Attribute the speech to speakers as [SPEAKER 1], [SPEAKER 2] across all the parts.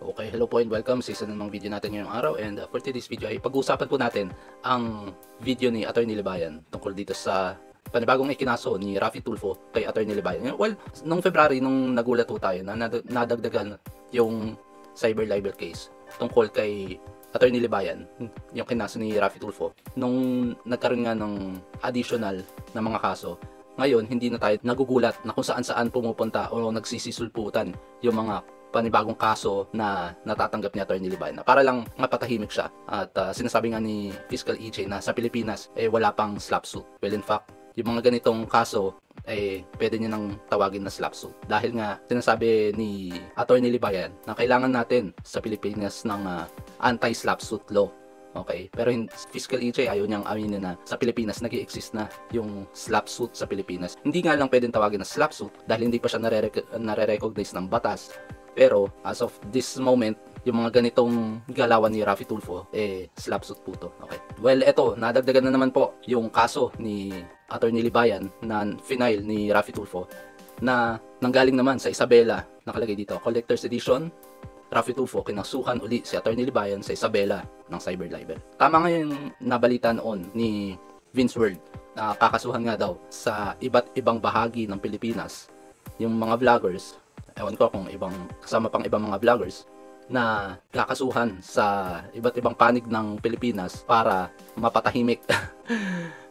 [SPEAKER 1] Okay, hello po and welcome sa isa namang video natin ngayong araw, and for today's video ay pag-uusapan po natin ang video ni Atty. Libayan tungkol dito sa panibagong ikinaso ni Raffy Tulfo kay Atty. Libayan. Well, nung February, nung nagulat po tayo na nadagdagan yung cyber libel case tungkol kay Atty. Libayan, yung kinaso ni Raffy Tulfo, nung nagkaroon nga ng additional na mga kaso. Ngayon, hindi na tayo nagugulat na kung saan-saan pumupunta o nagsisisulputan yung mga panibagong kaso na natatanggap ni Atty. Libayan para lang mapatahimik siya. At sinasabi nga ni Fiscal EJ na sa Pilipinas wala pang slap suit. Well, in fact, yung mga ganitong kaso pwede niya nang tawagin na slap suit. Dahil nga sinasabi ni Atty. Libayan na kailangan natin sa Pilipinas ng anti-slap suit law. Okay, pero Fiscal EJ ayaw niyang aminin na sa Pilipinas nag-i-exist na yung slap suit sa Pilipinas. Hindi nga lang pwedeng tawagin na slap suit dahil hindi pa siya nare-recognize ng batas. Pero as of this moment, yung mga ganitong galawan ni Raffy Tulfo, slap suit po to. Okay. Well, eto, nadagdagan na naman po yung kaso ni Atty. Libayan na final ni Raffy Tulfo na nanggaling naman sa Isabela. Nakalagay dito, Collector's Edition, Raffy Tulfo, kinasuhan uli si Atty. Libayan sa Isabela ng cyber libel. Tama nga yung nabalita noon ni Vince World na kakasuhan nga daw sa iba't ibang bahagi ng Pilipinas yung mga vloggers. Ewan ko kung kasama pang ibang mga vloggers na kakasuhan sa iba't ibang panig ng Pilipinas para mapatahimik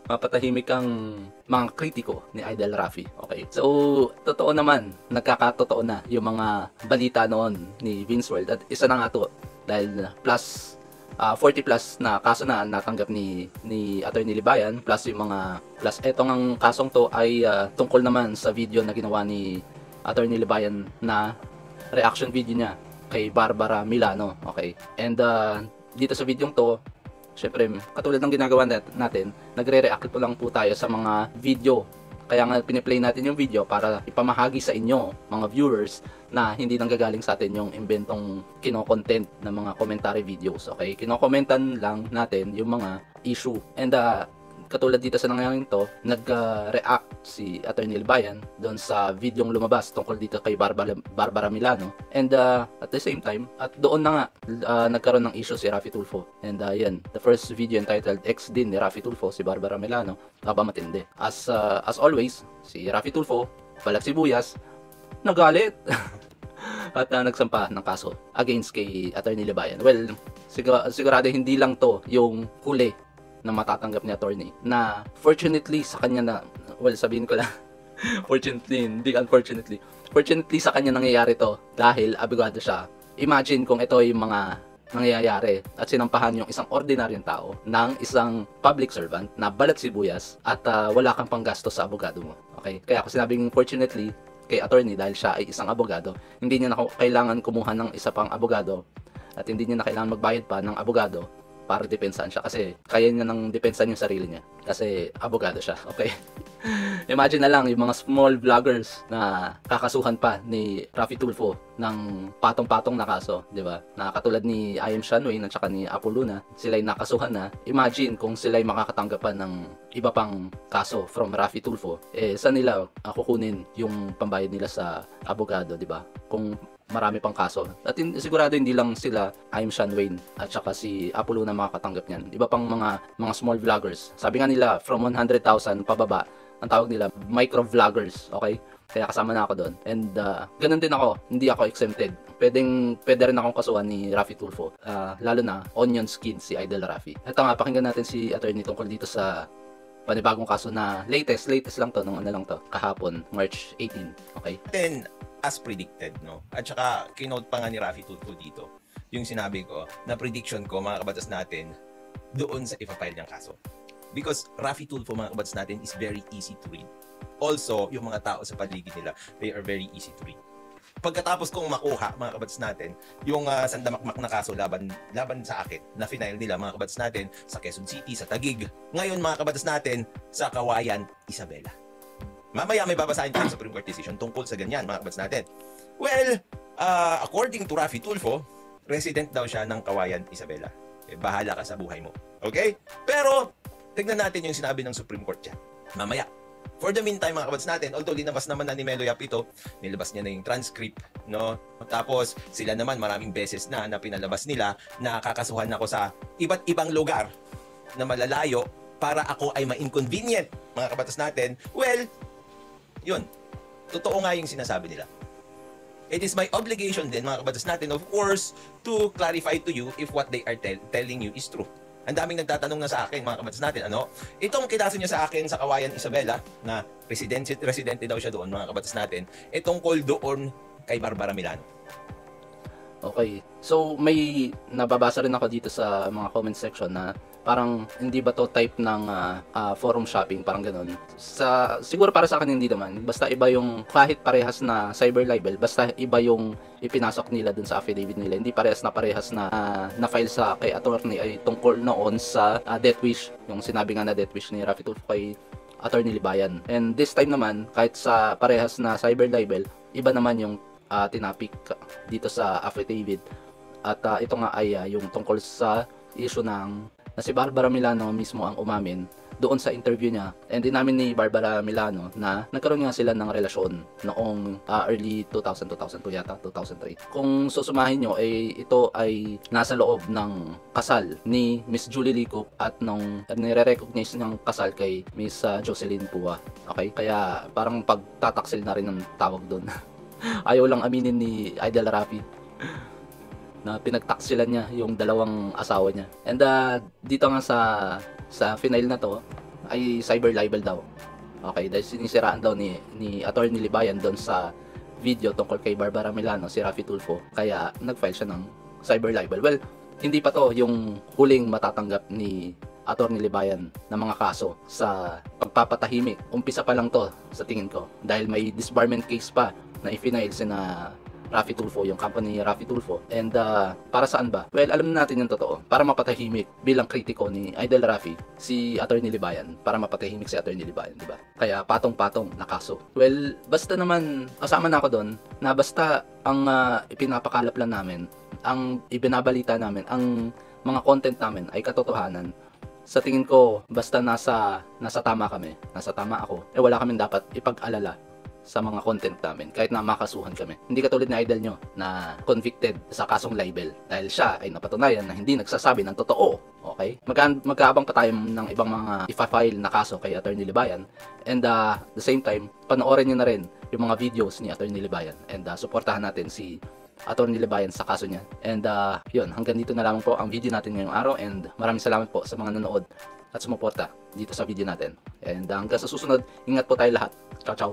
[SPEAKER 1] mapatahimik ang mga kritiko ni Idol Raffy. Okay. So, totoo naman, nagkakatotoo na yung mga balita noon ni Vince World at isa na nga to dahil plus 40 plus na kaso na natanggap ni Atty. Libayan plus etong ang kasong to ay tungkol naman sa video na ginawa ni Atty. Libayan na reaction video niya kay Barbara Milano. Okay. And dito sa video to, syempre katulad ng ginagawa natin, nagre-react po lang po tayo sa mga video. Kaya nga piniplay natin yung video para ipamahagi sa inyo, mga viewers, na hindi nanggagaling sa atin yung inventong kino-content ng mga commentary videos. Okay, kino-commentan lang natin yung mga issue. And katulad dito sa nangyaring to, nag-react si Atty. Libayan doon sa videong lumabas tungkol dito kay Barbara Milano. And at the same time, at doon na nga nagkaroon ng issue si Raffy Tulfo. And yan, the first video entitled Ex din ni Raffy Tulfo, si Barbara Milano, aba matindi. As always, si Raffy Tulfo, balag sibuyas, nagalit at nagsampa ng kaso against kay Atty. Libayan. Well, sigurado hindi lang to yung huli na matatanggap ni attorney, na fortunately sa kanya na, well, sabihin ko lang fortunately, hindi unfortunately, fortunately sa kanya nangyayari to dahil abogado siya. Imagine kung ito yung mga nangyayari at sinampahan yung isang ordinaryong tao ng isang public servant na balat sibuyas at wala kang panggastos sa abogado mo. Okay, kaya ako sinabing fortunately kay attorney dahil siya ay isang abogado, hindi niya na kailangan kumuha ng isa pang abogado at hindi niya na kailangan magbayad pa ng abogado para depensahan siya kasi kaya niya nang depensahan yung sarili niya kasi abogado siya. Okay. Imagine na lang yung mga small vloggers na kakasuhan pa ni Raffy Tulfo ng patong-patong na kaso, di ba? Na katulad ni I Am Sean Wayne at saka ni Apo Luna, sila'y nakasuhan na. Imagine kung sila'y makakatanggapan ng iba pang kaso from Raffy Tulfo, saan nila kukunin yung pambayad nila sa abogado, di ba? Kung marami pang kaso. At sigurado hindi lang sila, I Am Sean Wayne at saka si Apo Luna makakatanggap niyan. Iba pang mga small vloggers. Sabi nga nila from 100,000 pababa, ang tawag nila micro vloggers. Okay? Kaya kasama na ako doon. And ganun din ako, hindi ako exempted. Pwede rin akong kasuhan ni Raffy Tulfo. Lalo na onion skin si Idol Raffy. Ito nga, pakinggan natin si attorney tungkol dito sa panibagong kaso na latest lang to, nung kahapon, March 18. Okay?
[SPEAKER 2] Then, as predicted, no? At saka, kinote pa nga ni Raffy Tulfo dito, yung sinabi ko, na prediction ko, mga kabatas natin, doon sa ipapile niyang kaso. Because Raffy Tulfo, mga kabatas natin, is very easy to read. Also, yung mga tao sa paligid nila, they are very easy to read. Pagkatapos kong makuha, mga kabatas natin, yung sandamakmak na kaso laban sa akin, na final nila, mga kabatas natin, sa Quezon City, sa Taguig. Ngayon, mga kabatas natin, sa Kawayan, Isabela. Mamaya may babasahin tayo sa Supreme Court decision tungkol sa ganyan, mga kabats natin. Well, according to Raffy Tulfo, resident daw siya ng Kawayan, Isabela. Bahala ka sa buhay mo. Okay? Pero, tignan natin yung sinabi ng Supreme Court dyan. Mamaya. For the meantime, mga kabats natin, although linabas naman na ni Melo Yap ito, nilabas niya na yung transcript, no? Tapos, sila naman maraming beses na pinalabas nila na kakasuhan ako sa iba't ibang lugar na malalayo para ako ay ma-inconvenient, mga kabatas natin. Well, yun. Totoo nga yung sinasabi nila. It is my obligation din, mga kabatas natin, of course, to clarify to you if what they are telling you is true. Ang daming nagtatanong na sa akin, mga kabatas natin, ano? Itong kinaso niya sa akin sa Kawayan Isabela, na residente daw siya doon, mga kabatas natin, itong call doon kay Barbara Milano.
[SPEAKER 1] Okay. So, may nababasa rin ako dito sa mga comment section na parang hindi ba to type ng forum shopping, parang ganun. Siguro para sa akin hindi naman. Basta iba yung, kahit parehas na cyber libel, basta iba yung ipinasok nila dun sa affidavit nila. Hindi parehas na na-file sa kay attorney ay tungkol noon sa death wish. Yung sinabi nga na death wish ni Raffy Tulfo kay Attorney Libayan. And this time naman, kahit sa parehas na cyber libel, iba naman yung tinapik dito sa affidavit. At ito nga ay yung tungkol sa issue ng na si Barbara Milano mismo ang umamin doon sa interview niya. And inamin ni Barbara Milano na nagkaroon nga sila ng relasyon noong early 2002 yata, 2003. Kung susumahin nyo, ito ay nasa loob ng kasal ni Miss Julie Licop at nung nire-recognize niyang kasal kay Miss Jocelyn Pua. Okay? Kaya parang pagtataksil na rin ang tawag doon. Ayaw lang aminin ni Idol Raffy na pinagtaksilan niya yung dalawang asawa niya. And dito nga sa final na to ay cyber libel daw. Okay, dahil sinisiraan daw ni Attorney Libayan doon sa video tungkol kay Barbara Milano, si Raffy Tulfo. Kaya nag-file siya ng cyber libel. Well, hindi pa to yung huling matatanggap ni Attorney Libayan na mga kaso sa pagpapatahimik. Umpisa pa lang to sa tingin ko dahil may disbarment case pa na i-file na Raffy Tulfo, yung company ni Raffy Tulfo. And para saan ba? Well, alam na natin yung totoo. Para mapatahimik bilang kritiko ni Idol Raffy si Attorney Libayan. Para mapatahimik si Attorney Libayan, di ba? Kaya patong-patong na kaso. Well, basta naman, kasama na ako doon, na basta ang ipinapakalap lang namin, ang ibinabalita namin, ang mga content namin ay katotohanan. Sa tingin ko, basta nasa tama kami, nasa tama ako, wala kaming dapat ipag-alala sa mga content namin, kahit na makasuhan kami. Hindi katulad ni idol nyo na convicted sa kasong libel dahil siya ay napatunayan na hindi nagsasabi ng totoo. Okay? Magkaabang pa tayo ng ibang mga ifa-file na kaso kay Attorney Libayan. And the same time, panoorin nyo na rin yung mga videos ni Attorney Libayan. And suportahan natin si Attorney Libayan sa kaso niya. And yun, hanggang dito na lamang po ang video natin ngayong araw. And maraming salamat po sa mga nanood at sumuporta dito sa video natin. And hanggang sa susunod, ingat po tayo lahat. Ciao, ciao!